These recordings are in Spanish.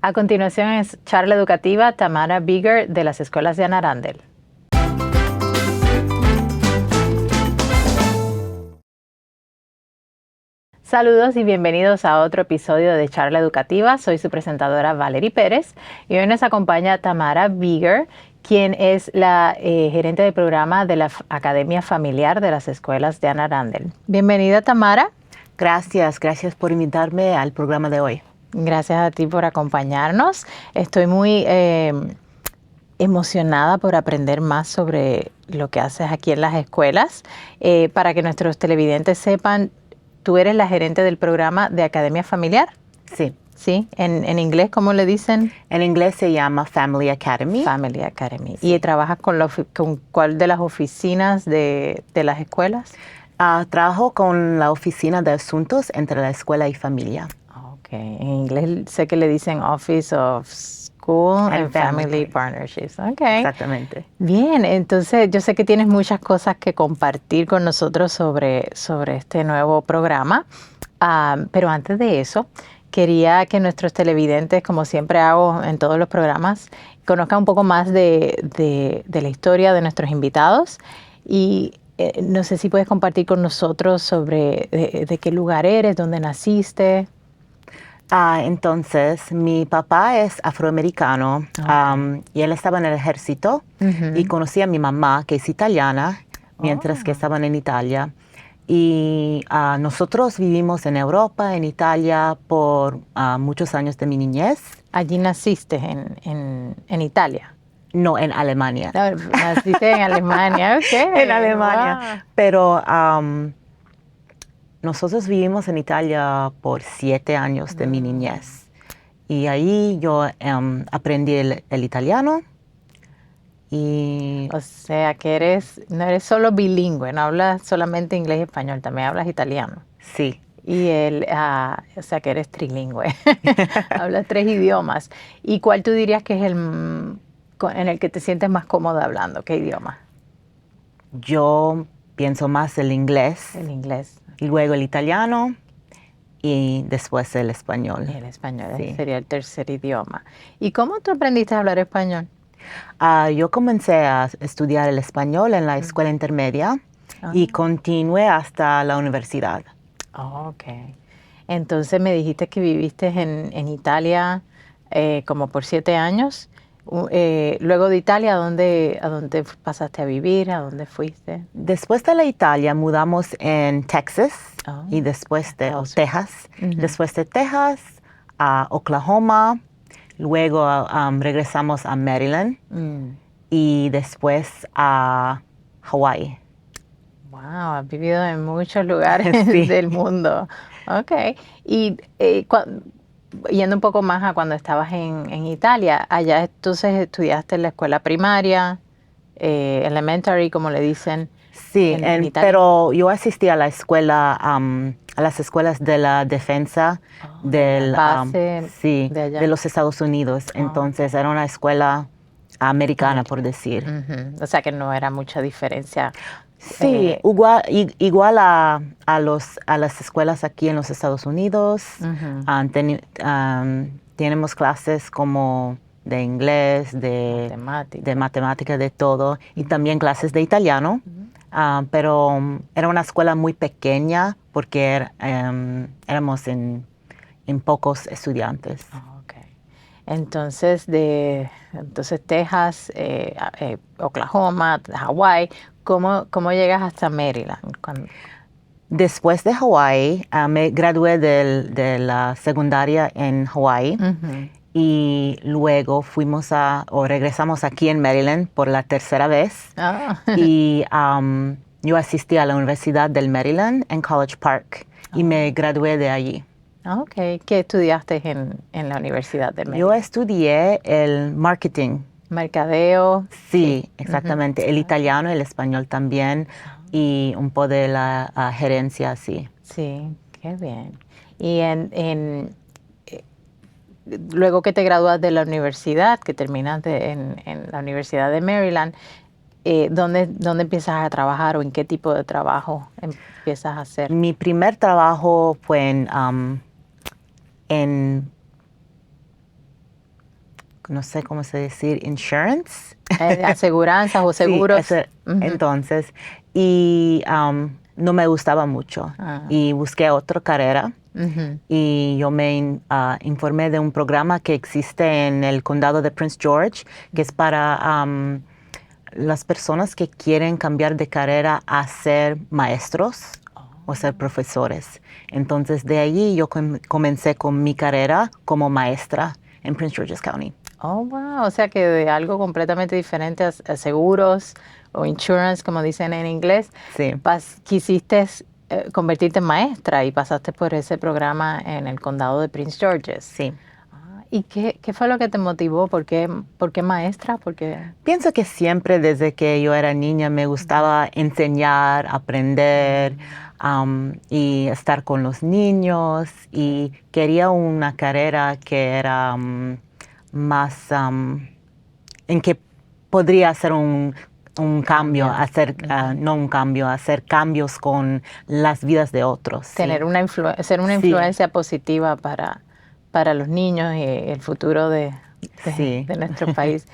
A continuación es charla educativa Tamara Bigger de las Escuelas de Anne Arundel. Saludos y bienvenidos a otro episodio de Charla Educativa. Soy su presentadora Valerie Pérez y hoy nos acompaña Tamara Bigger, quien es la gerente de programa de la Academia Familiar de las Escuelas de Anne Arundel. Bienvenida, Tamara. Gracias por invitarme al programa de hoy. Gracias a ti por acompañarnos. Estoy muy emocionada por aprender más sobre lo que haces aquí en las escuelas. Para que nuestros televidentes sepan, tú eres la gerente del programa de Academia Familiar. Sí. ¿Sí? En inglés, ¿cómo le dicen? En inglés se llama Family Academy. Family Academy. Sí. ¿Y trabajas con cuál de las oficinas de las escuelas? Trabajo con la oficina de asuntos entre la escuela y familia. Ok. En inglés sé que le dicen Office of School and Family Partnerships. Ok. Exactamente. Bien, entonces yo sé que tienes muchas cosas que compartir con nosotros sobre este nuevo programa, pero antes de eso, quería que nuestros televidentes, como siempre hago en todos los programas, conozcan un poco más de la historia de nuestros invitados y no sé si puedes compartir con nosotros sobre de qué lugar eres, dónde naciste. Entonces, mi papá es afroamericano. Y él estaba en el ejército y conocí a mi mamá, que es italiana, mientras que estaban en Italia. Y nosotros vivimos en Europa, en Italia, por muchos años de mi niñez. ¿Allí naciste en Italia? No, en Alemania. No, naciste en Alemania, ok. En Alemania. Wow. Pero nosotros vivimos en Italia por 7 años de mi niñez. Y ahí yo aprendí el italiano. O sea que no eres solo bilingüe, no hablas solamente inglés y español, también hablas italiano. Sí. Y o sea que eres trilingüe, hablas 3 idiomas. ¿Y cuál tú dirías que es en el que te sientes más cómoda hablando? ¿Qué idioma? Yo pienso más el inglés. El inglés. Y luego el italiano y después el español. El español, sí. Sería el tercer idioma. ¿Y cómo tú aprendiste a hablar español? Yo comencé a estudiar el español en la escuela intermedia y continué hasta la universidad. Ok. Entonces me dijiste que viviste en Italia como por 7 años. Luego de Italia, ¿a dónde pasaste a vivir? ¿A dónde fuiste? Después de la Italia mudamos en Texas y después de Texas. Después de Texas a Oklahoma. Luego regresamos a Maryland y después a Hawaii. Wow, has vivido en muchos lugares del mundo. Ok. Y yendo un poco más a cuando estabas en Italia, allá entonces estudiaste en la escuela primaria, elementary, como le dicen. Sí, pero yo asistí a la escuela, a las escuelas de la defensa de los Estados Unidos. Entonces era una escuela americana, por decir. O sea que no era mucha diferencia. Sí, igual a las escuelas aquí en los Estados Unidos. Tenemos clases como de inglés, de matemática, de todo, y también clases de italiano. Pero era una escuela muy pequeña porque éramos en pocos estudiantes. Entonces, Texas, Oklahoma, Hawaii, ¿cómo llegas hasta Maryland? Después de Hawaii, me gradué de la secundaria en Hawaii. Y luego regresamos aquí en Maryland por la tercera vez. Y yo asistí a la Universidad del Maryland en College Park y me gradué de allí. Ok. ¿Qué estudiaste en la Universidad de Maryland? Yo estudié el marketing. Mercadeo. Sí, exactamente. El italiano, el español también y un poco de la gerencia, sí. Sí, qué bien. Y luego que te gradúas de la universidad, que terminas en la Universidad de Maryland, ¿dónde empiezas a trabajar o en qué tipo de trabajo empiezas a hacer? Mi primer trabajo fue no sé cómo se decir, insurance. Aseguranzas o Sí, seguros. entonces, y no me gustaba mucho. Y busqué otra carrera. Y yo me informé de un programa que existe en el condado de Prince George, que es para las personas que quieren cambiar de carrera a ser maestros o ser profesores. Entonces, de allí yo comencé con mi carrera como maestra en Prince George's County. Oh, wow. O sea que de algo completamente diferente a seguros o insurance, como dicen en inglés, Sí. quisiste convertirte en maestra y pasaste por ese programa en el condado de Prince George's. Sí. ¿Y qué fue lo que te motivó? ¿Por qué maestra? Pienso que siempre desde que yo era niña me gustaba enseñar, aprender y estar con los niños, y quería una carrera que era más en que podría hacer un cambio, no un cambio, hacer cambios con las vidas de otros. Tener ser una influencia positiva para los niños y el futuro de nuestro país.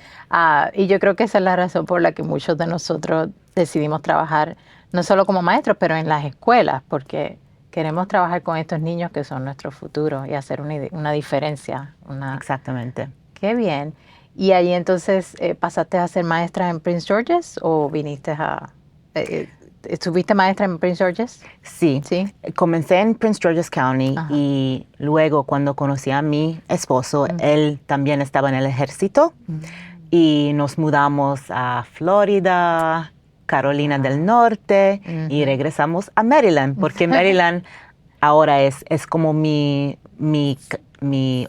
Y yo creo que esa es la razón por la que muchos de nosotros decidimos trabajar, no solo como maestros, pero en las escuelas, porque queremos trabajar con estos niños que son nuestro futuro y hacer una diferencia. Exactamente. Qué bien. ¿Y ahí entonces pasaste a ser maestra en Prince George's o viniste ¿estuviste maestra en Prince George's? Sí. Comencé en Prince George's County. Y luego cuando conocí a mi esposo, él también estaba en el ejército y nos mudamos a Florida, Carolina del Norte y regresamos a Maryland, porque Maryland ahora es como mi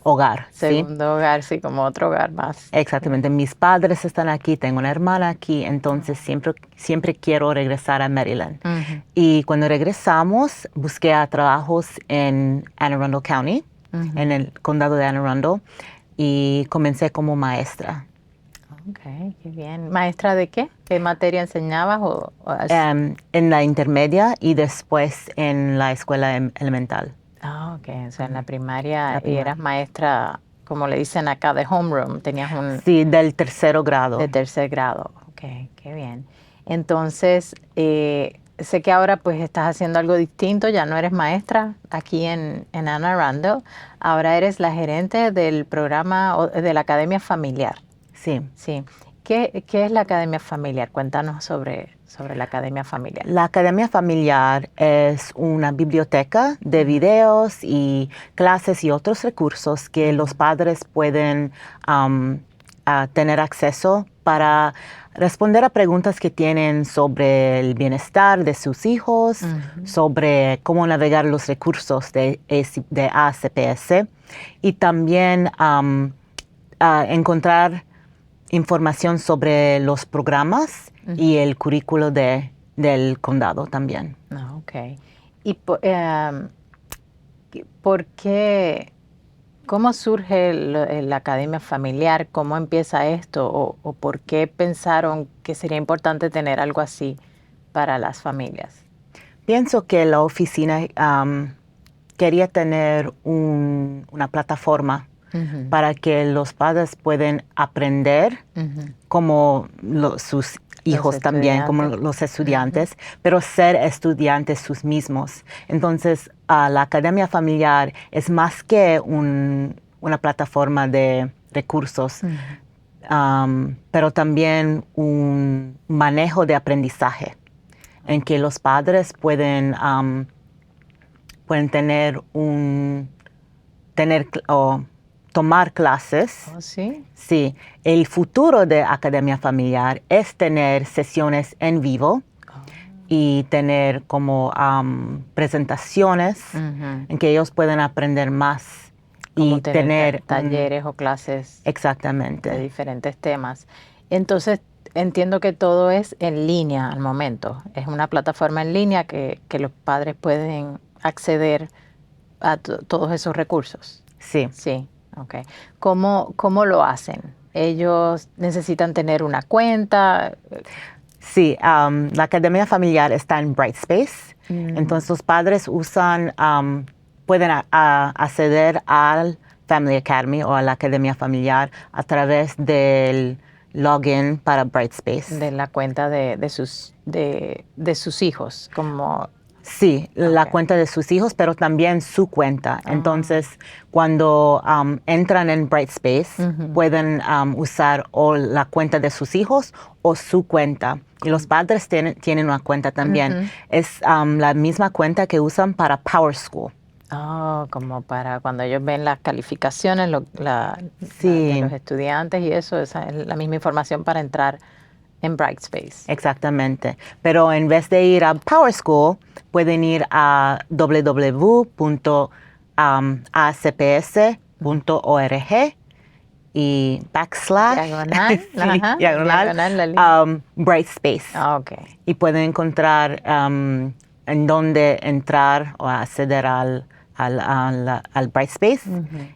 hogar. Segundo hogar, sí, como otro hogar más. Exactamente. Mis padres están aquí, tengo una hermana aquí, entonces siempre quiero regresar a Maryland. Y cuando regresamos, busqué trabajos en Anne Arundel County, en el condado de Anne Arundel, y comencé como maestra. Ok, qué bien. ¿Maestra de qué? ¿Qué materia enseñabas? En la intermedia y después en la escuela elemental. Ok. O sea, en la primaria. Y eras maestra, como le dicen acá, de homeroom. Tenías Sí, del tercer grado. De tercer grado. Ok, qué bien. Entonces, sé que ahora pues estás haciendo algo distinto. Ya no eres maestra aquí en Anne Arundel. Ahora eres la gerente del programa de la Academia Familiar. Sí. Sí. ¿Qué es la Academia Familiar? Cuéntanos sobre la Academia Familiar. La Academia Familiar es una biblioteca de videos y clases y otros recursos que los padres pueden tener acceso para responder a preguntas que tienen sobre el bienestar de sus hijos, sobre cómo navegar los recursos de ACPS y también encontrar información sobre los programas y el currículo del condado también. Ok. ¿Y por qué? ¿Cómo surge la Academia Familiar? ¿Cómo empieza esto? ¿O por qué pensaron que sería importante tener algo así para las familias? Pienso que la oficina quería tener una plataforma para que los padres puedan aprender como sus hijos también, como los estudiantes, pero ser estudiantes sus mismos. Entonces, la Academia Familiar es más que una plataforma de recursos, pero también un manejo de aprendizaje en que los padres pueden tomar clases. ¿Oh, sí? Sí. El futuro de Academia Familiar es tener sesiones en vivo y tener como presentaciones en que ellos pueden aprender más como y tener talleres o clases. Exactamente. De diferentes temas. Entonces, entiendo que todo es en línea al momento. Es una plataforma en línea que los padres pueden acceder a todos esos recursos. Sí. Sí. Okay. ¿Cómo lo hacen? ¿Ellos necesitan tener una cuenta? Sí, la Academia Familiar está en Brightspace. Entonces los padres pueden acceder al Family Academy o a la Academia Familiar a través del login para Brightspace. De la cuenta de sus hijos, como... Sí, la cuenta de sus hijos, pero también su cuenta. Entonces, cuando entran en Brightspace, pueden usar o la cuenta de sus hijos o su cuenta. Y los padres tienen una cuenta también. Es la misma cuenta que usan para PowerSchool. Oh, como para cuando ellos ven las calificaciones Sí. de los estudiantes y eso, esa es la misma información para entrar en Brightspace. Exactamente. Pero en vez de ir a PowerSchool, pueden ir a www.acps.org y Diagonal, ajá, diagonal Brightspace. Okay. Y pueden encontrar en dónde entrar o acceder al Brightspace.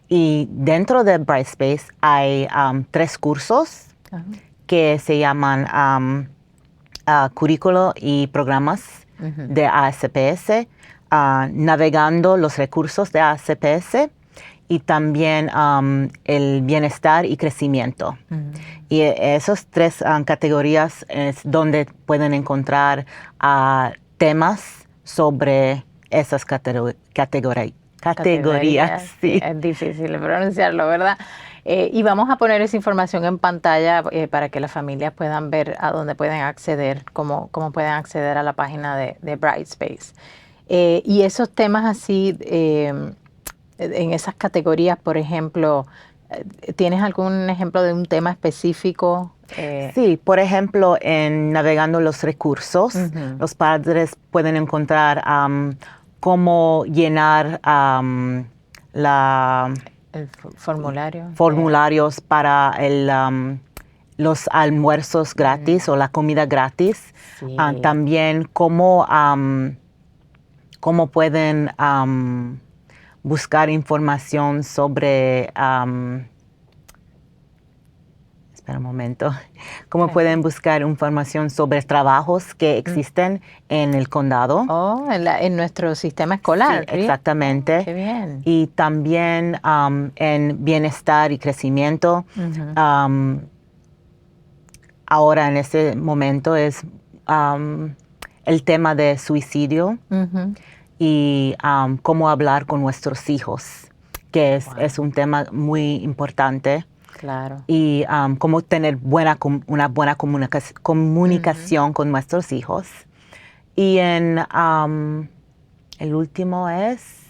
Y dentro de Brightspace hay 3 cursos que se llaman Currículo y Programas de ASPS, Navegando los Recursos de ASPS y también el Bienestar y Crecimiento. Y esas 3 categorías es donde pueden encontrar temas sobre esas categorías. Sí. Es difícil pronunciarlo, ¿verdad? Y vamos a poner esa información en pantalla para que las familias puedan ver a dónde pueden acceder, cómo pueden acceder a la página de Brightspace. Y esos temas así, en esas categorías, por ejemplo, ¿tienes algún ejemplo de un tema específico? Sí, por ejemplo, en Navegando los Recursos, los padres pueden encontrar cómo llenar el formulario. Formularios para los almuerzos gratis o la comida gratis. Sí. También cómo pueden buscar información sobre... espera un momento. ¿Cómo pueden buscar información sobre trabajos que existen en el condado? Oh, en nuestro sistema escolar. Sí, exactamente. Qué bien. Y también en bienestar y crecimiento. Ahora en este momento es el tema de suicidio y cómo hablar con nuestros hijos, que es un tema muy importante. Claro. Y cómo tener una buena comunicación con nuestros hijos. Y el último es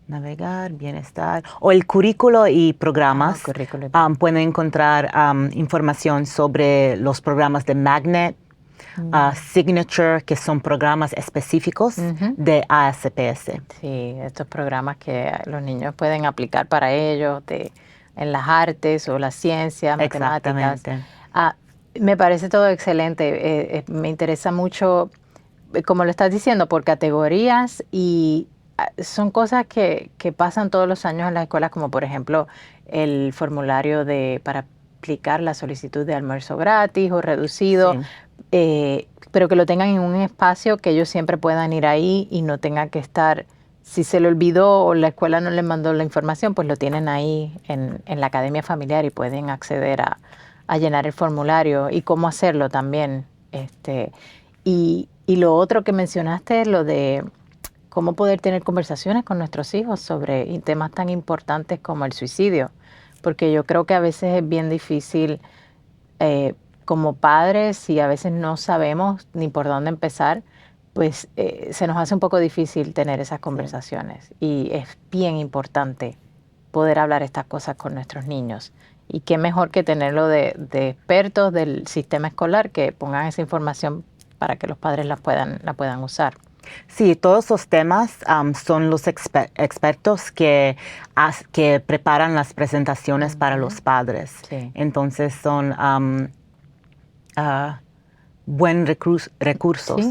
navegar, bienestar, o el currículo y programas. Pueden encontrar información sobre los programas de Magnet, Signature, que son programas específicos de ASPS. Sí, estos programas que los niños pueden aplicar para ellos, en las artes o las ciencias, matemáticas. Me parece todo excelente. Me interesa mucho, como lo estás diciendo, por categorías y son cosas que pasan todos los años en las escuelas, como por ejemplo el formulario para aplicar la solicitud de almuerzo gratis o reducido, pero que lo tengan en un espacio que ellos siempre puedan ir ahí y no tengan que estar... Si se le olvidó o la escuela no les mandó la información, pues lo tienen ahí en la academia familiar y pueden acceder a llenar el formulario y cómo hacerlo también. Y lo otro que mencionaste, lo de cómo poder tener conversaciones con nuestros hijos sobre temas tan importantes como el suicidio, porque yo creo que a veces es bien difícil como padres y a veces no sabemos ni por dónde empezar, pues se nos hace un poco difícil tener esas conversaciones y es bien importante poder hablar estas cosas con nuestros niños. Y qué mejor que tenerlo de expertos del sistema escolar que pongan esa información para que los padres la puedan usar. Sí, todos los temas son los expertos que preparan las presentaciones para los padres. Sí. Entonces son buen recursos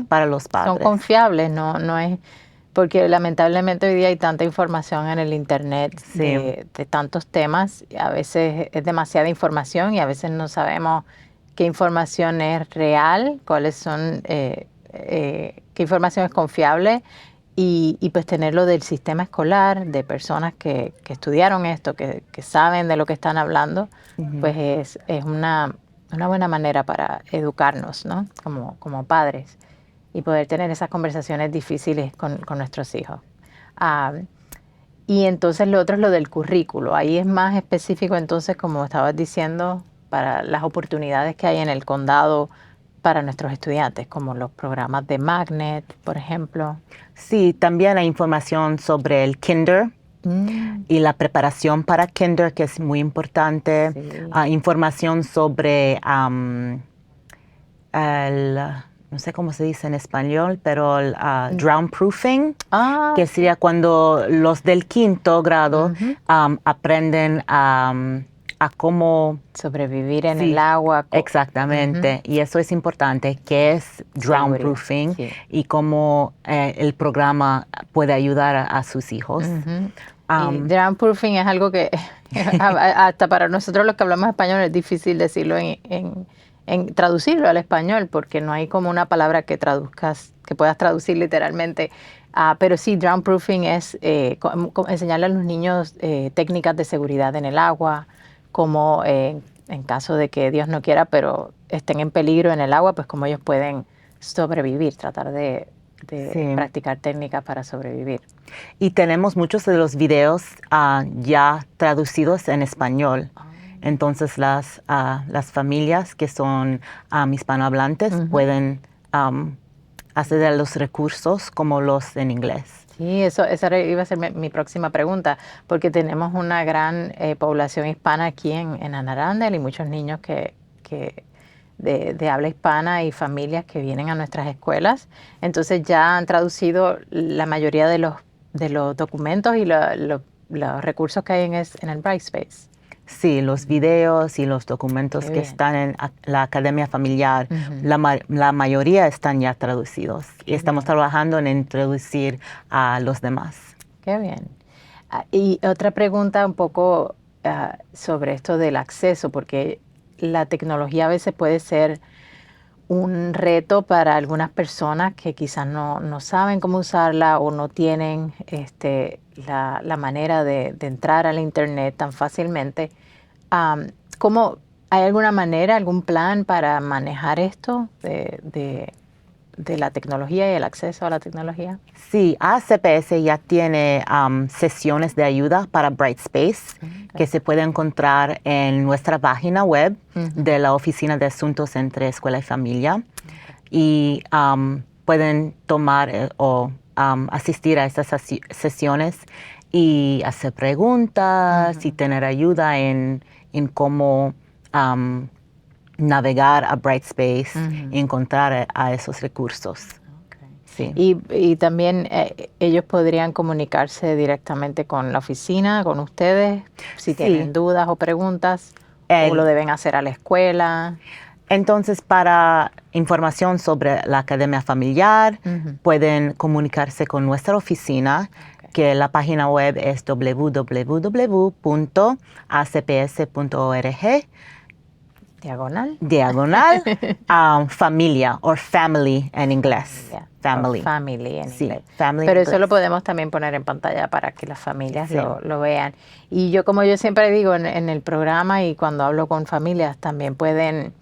para los padres. Son confiables, no es, porque lamentablemente hoy día hay tanta información en el internet de tantos temas, a veces es demasiada información y a veces no sabemos qué información es real, cuáles son, qué información es confiable y pues tenerlo del sistema escolar, de personas que estudiaron esto, que saben de lo que están hablando, pues es una buena manera para educarnos, ¿no? Como padres y poder tener esas conversaciones difíciles con nuestros hijos. Y entonces lo otro es lo del currículo. Ahí es más específico entonces, como estabas diciendo, para las oportunidades que hay en el condado para nuestros estudiantes, como los programas de Magnet, por ejemplo. Sí, también hay información sobre el kinder y la preparación para kinder, que es muy importante. Sí. Información sobre no sé cómo se dice en español, pero el drown proofing, que sería cuando los del quinto grado aprenden a cómo sobrevivir en el agua. Exactamente, y eso es importante, que es drown proofing y cómo el programa puede ayudar a sus hijos. Y drown proofing es algo que hasta para nosotros los que hablamos español es difícil decirlo en traducirlo al español, porque no hay como una palabra que traduzcas, que puedas traducir literalmente. Pero sí, drown proofing es enseñarle a los niños técnicas de seguridad en el agua, como en caso de que Dios no quiera, pero estén en peligro en el agua, pues cómo ellos pueden sobrevivir, tratar de practicar técnicas para sobrevivir. Y tenemos muchos de los videos ya traducidos en español. Entonces las familias que son hispanohablantes pueden acceder a los recursos como los en inglés. Sí, esa iba a ser mi próxima pregunta, porque tenemos una gran población hispana aquí en Anne Arundel y muchos niños de habla hispana y familias que vienen a nuestras escuelas. Entonces ya han traducido la mayoría de los documentos y los recursos que hay en el Brightspace. Sí, los videos y los documentos que están en la Academia Familiar, la mayoría están ya traducidos. Y estamos trabajando en introducir a los demás. Qué bien. Y otra pregunta un poco sobre esto del acceso, porque la tecnología a veces puede ser un reto para algunas personas que quizás no saben cómo usarla o no tienen la manera de entrar al Internet tan fácilmente. ¿Hay alguna manera, algún plan para manejar esto de la tecnología y el acceso a la tecnología? Sí, ACPS ya tiene sesiones de ayuda para Brightspace que se puede encontrar en nuestra página web de la Oficina de Asuntos entre Escuela y Familia. Y pueden tomar o asistir a estas sesiones y hacer preguntas y tener ayuda en cómo navegar a Brightspace y encontrar a esos recursos. Sí. Y también ellos podrían comunicarse directamente con la oficina, con ustedes, si tienen dudas o preguntas, o lo deben hacer a la escuela. Entonces, para información sobre la Academia Familiar, pueden comunicarse con nuestra oficina, que la página web es www.acps.org. Diagonal familia o family en inglés. Family en inglés. Pero eso lo podemos también poner en pantalla para que las familias lo vean. Y como yo siempre digo en el programa y cuando hablo con familias, también pueden,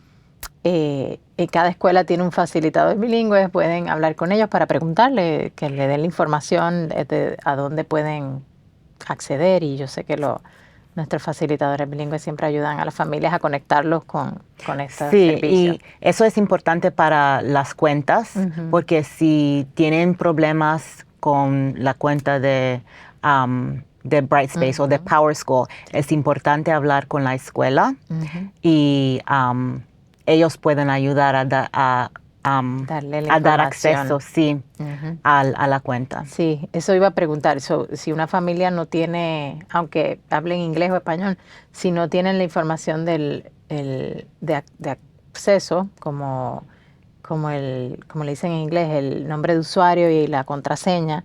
cada escuela tiene un facilitador bilingüe, pueden hablar con ellos para preguntarle, que le den la información de a dónde pueden acceder. Y yo sé que nuestros facilitadores bilingües siempre ayudan a las familias a conectarlos con estos servicios. Y eso es importante para las cuentas, porque si tienen problemas con la cuenta de Brightspace o de PowerSchool, es importante hablar con la escuela y ellos pueden ayudar a dar acceso a la cuenta. Sí, eso iba a preguntar. Si una familia no tiene, aunque hablen inglés o español, si no tienen la información de acceso, como le dicen en inglés, el nombre de usuario y la contraseña,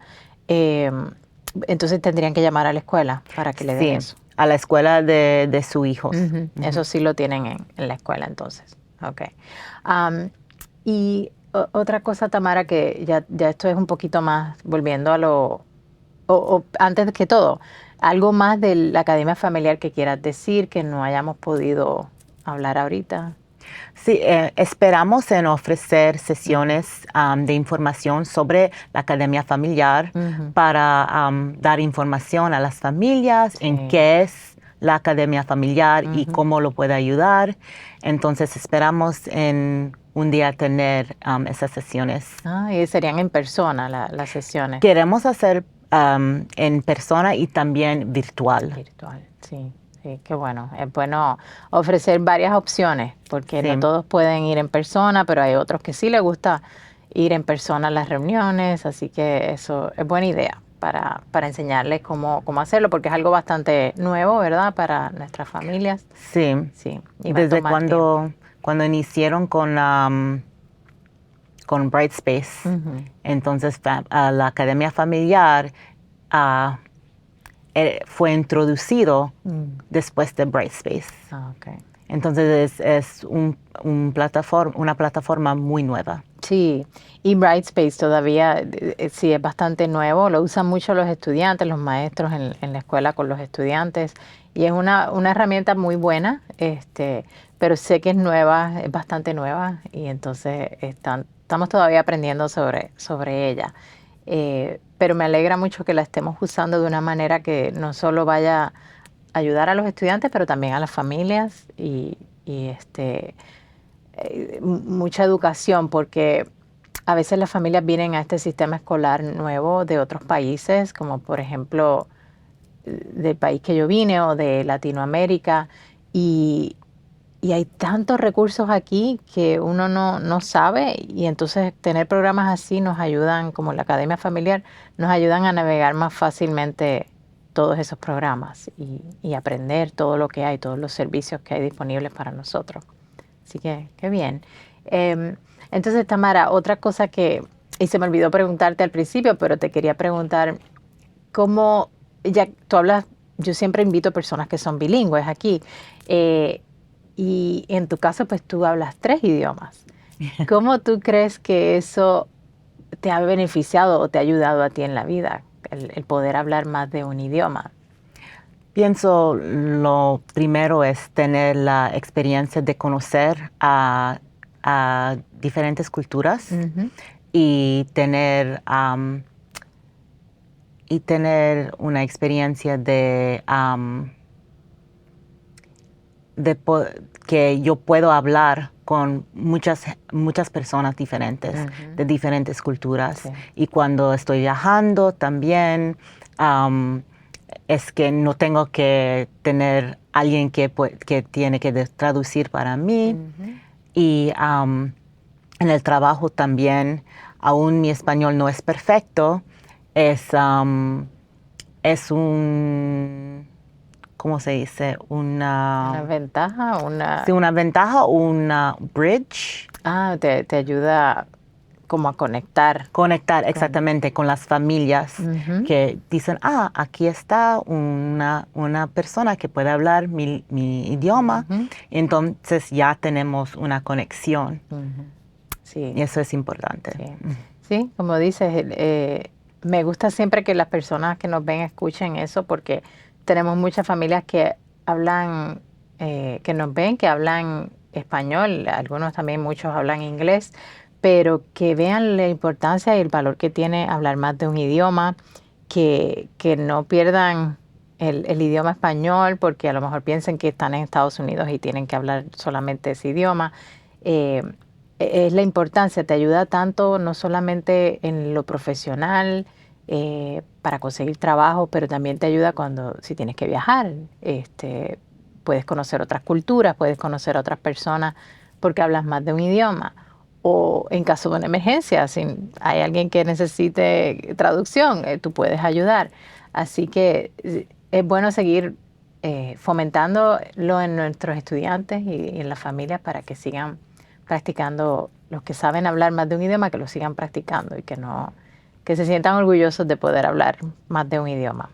entonces tendrían que llamar a la escuela para que le den eso. A la escuela de sus hijos. Eso sí lo tienen en la escuela entonces. Okay. Y Otra cosa, Tamara, que ya esto es un poquito más volviendo a o antes que todo, algo más de la academia familiar que quieras decir que no hayamos podido hablar ahorita. Sí, esperamos en ofrecer sesiones de información sobre la academia familiar para dar información a las familias en qué es la academia familiar y cómo lo puede ayudar. Entonces esperamos en un día tener esas sesiones. Y serían en persona las sesiones. Queremos hacer en persona y también virtual. Virtual, sí. Sí, qué bueno. Es bueno ofrecer varias opciones, porque no todos pueden ir en persona, pero hay otros que sí les gusta ir en persona a las reuniones, así que eso es buena idea para enseñarles cómo hacerlo, porque es algo bastante nuevo, ¿verdad? Para nuestras familias. Sí. Sí. Desde cuando iniciaron con Brightspace, entonces la academia familiar fue introducido después de Brightspace. Okay. Entonces es una plataforma muy nueva. Sí, y Brightspace todavía sí es bastante nuevo, lo usan mucho los estudiantes, los maestros en la escuela con los estudiantes, y es una herramienta muy buena, pero sé que es nueva, es bastante nueva, y entonces estamos todavía aprendiendo sobre ella. Pero me alegra mucho que la estemos usando de una manera que no solo vaya a ayudar a los estudiantes, pero también a las familias y mucha educación, porque a veces las familias vienen a este sistema escolar nuevo de otros países, como por ejemplo del país que yo vine o de Latinoamérica, y hay tantos recursos aquí que uno no sabe, y entonces tener programas así nos ayudan, como la Academia Familiar, nos ayudan a navegar más fácilmente todos esos programas y aprender todo lo que hay, todos los servicios que hay disponibles para nosotros. Así que, qué bien. Entonces, Tamara, otra cosa y se me olvidó preguntarte al principio, pero te quería preguntar, ¿cómo, ya tú hablas, yo siempre invito a personas que son bilingües aquí, y en tu caso, pues tú hablas 3 idiomas. ¿Cómo tú crees que eso te ha beneficiado o te ha ayudado a ti en la vida, el poder hablar más de un idioma? Pienso lo primero es tener la experiencia de conocer a diferentes culturas y tener una experiencia que yo puedo hablar con muchas personas diferentes, de diferentes culturas. Sí. Y cuando estoy viajando también, es que no tengo que tener alguien que tiene que traducir para mí. Y en el trabajo también, aún mi español no es perfecto, es un... ¿Cómo se dice? ¿Una ventaja? Sí, una ventaja o una bridge. Te ayuda como a conectar. Conectar, exactamente, con las familias que dicen, aquí está una persona que puede hablar mi idioma. Entonces ya tenemos una conexión. Sí. Y eso es importante. Sí, como dices, me gusta siempre que las personas que nos ven escuchen eso, porque tenemos muchas familias que hablan, que nos ven, que hablan español, algunos también, muchos hablan inglés, pero que vean la importancia y el valor que tiene hablar más de un idioma, que no pierdan el idioma español, porque a lo mejor piensen que están en Estados Unidos y tienen que hablar solamente ese idioma. Es la importancia, te ayuda tanto no solamente en lo profesional, para conseguir trabajo, pero también te ayuda si tienes que viajar, puedes conocer otras culturas, puedes conocer a otras personas porque hablas más de un idioma. O en caso de una emergencia, si hay alguien que necesite traducción, tú puedes ayudar. Así que es bueno seguir fomentándolo en nuestros estudiantes y en las familias para que sigan practicando, los que saben hablar más de un idioma, que lo sigan practicando y que se sientan orgullosos de poder hablar más de un idioma.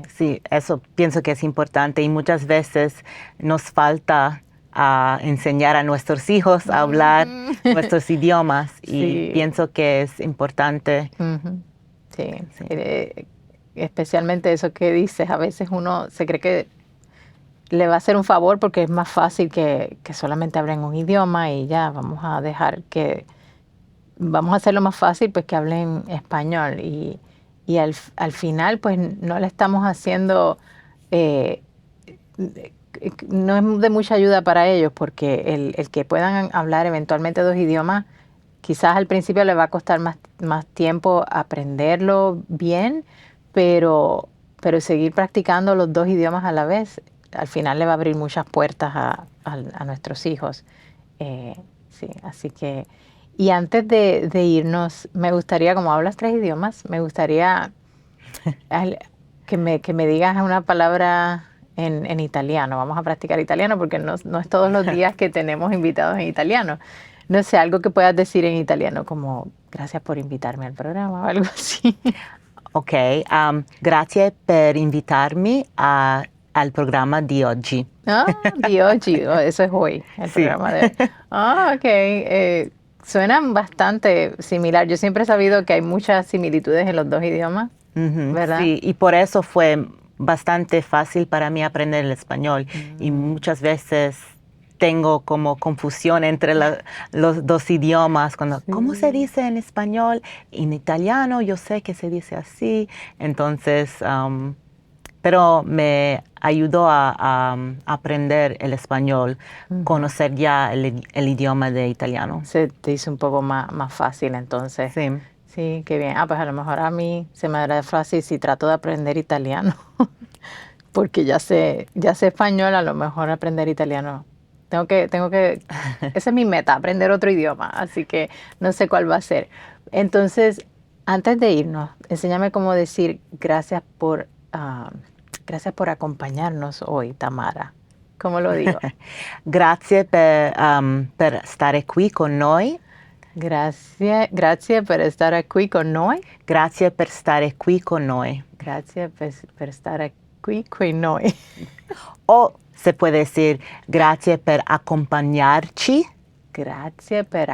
Sí, eso pienso que es importante y muchas veces nos falta a enseñar a nuestros hijos a hablar nuestros idiomas y Sí. pienso que es importante. Ujú. Sí, Sí. especialmente eso que dices, a veces uno se cree que le va a hacer un favor porque es más fácil que solamente hablen un idioma y ya, vamos a hacerlo más fácil pues que hablen español y al final pues no le estamos haciendo, eh, no es de mucha ayuda para ellos porque el que puedan hablar eventualmente dos idiomas, quizás al principio le va a costar más tiempo aprenderlo bien, pero seguir practicando los dos idiomas a la vez, al final le va a abrir muchas puertas a nuestros hijos. Sí, así que, y antes de irnos, me gustaría, como hablas tres idiomas, me gustaría al- que me digas una palabra en italiano. Vamos a practicar italiano porque no es todos los días que tenemos invitados en italiano. No sé, algo que puedas decir en italiano, como gracias por invitarme al programa o algo así. Ok, grazie per invitarmi al programma di oggi. Ah, di oggi, oh, eso es hoy, el Sí. programa de hoy. Ah, ok. Suenan bastante similar. Yo siempre he sabido que hay muchas similitudes en los dos idiomas, Ujú, ¿verdad? sí, y por eso fue bastante fácil para mí aprender el español. Y muchas veces tengo como confusión entre los dos idiomas. ¿Cómo se dice en español? En italiano yo sé que se dice así. Entonces, pero me ayudó a aprender el español, conocer ya el idioma de italiano. Se te hizo un poco más fácil entonces. Sí. Sí, qué bien. Ah, pues a lo mejor a mí se me hará fácil si trato de aprender italiano, porque ya sé español, a lo mejor aprender italiano. Esa es mi meta, aprender otro idioma, así que no sé cuál va a ser. Entonces, antes de irnos, enséñame cómo decir gracias por acompañarnos hoy, Tamara. ¿Cómo lo digo? Grazie per stare qui con noi. Grazie per stare qui con noi. Grazie per stare qui con noi. Grazie per stare qui con noi. O se puede decir grazie per accompagnarci. Grazie per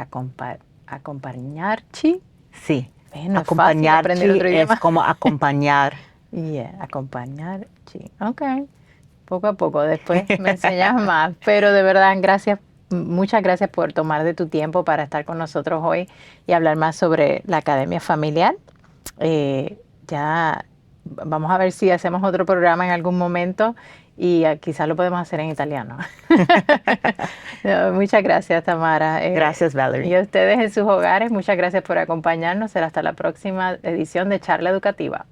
acompañarci. Sí. No es fácil aprender otro es idioma. como acompañar. Yeah, acompañarci. Ok. Poco a poco, después me enseñas más. Pero de verdad, muchas gracias por tomar de tu tiempo para estar con nosotros hoy y hablar más sobre la Academia Familiar. Ya vamos a ver si hacemos otro programa en algún momento y quizás lo podemos hacer en italiano. No, muchas gracias, Tamara. Gracias, Valerie. Y a ustedes en sus hogares, muchas gracias por acompañarnos. Será hasta la próxima edición de Charla Educativa.